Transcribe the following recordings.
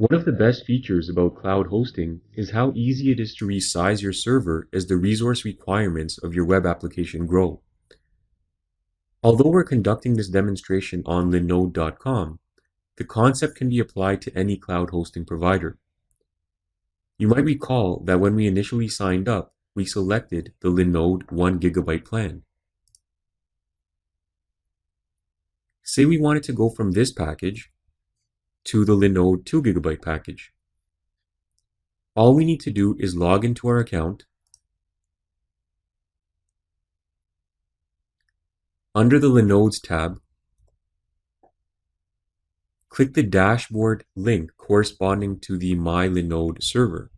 One of the best features about cloud hosting is how easy it is to resize your server as the resource requirements of your web application grow. Although we're conducting this demonstration on Linode.com, the concept can be applied to any cloud hosting provider. You might recall that when we initially signed up, we selected the Linode 1 GB plan. Say we wanted to go from this package to the Linode 2 GB package. All we need to do is log into our account. Under the Linodes tab, click the dashboard link corresponding to the MyLinode server.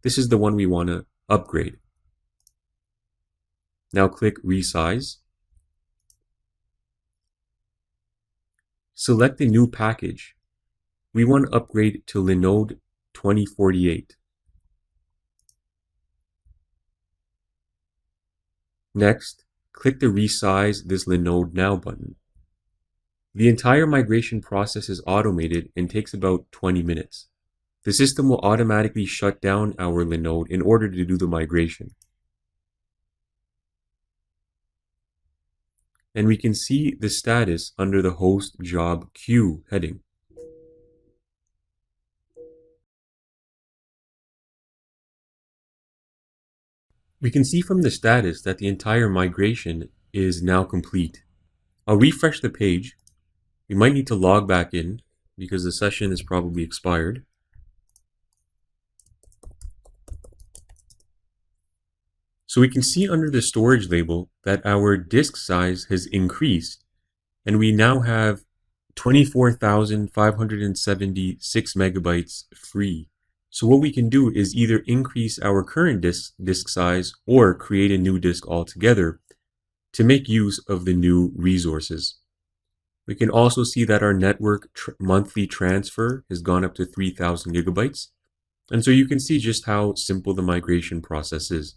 This is the one we want to upgrade. Now click Resize. Select the new package. We want to upgrade to Linode 2048. Next, click the Resize this Linode Now button. The entire migration process is automated and takes about 20 minutes. The system will automatically shut down our Linode in order to do the migration. And we can see the status under the Host Job Queue heading. We can see from the status that the entire migration is now complete. I'll refresh the page. We might need to log back in because the session is probably expired. So we can see under the storage label that our disk size has increased and we now have 24,576 megabytes free. So what we can do is either increase our current disk size or create a new disk altogether to make use of the new resources. We can also see that our network monthly transfer has gone up to 3,000 gigabytes. And so you can see just how simple the migration process is.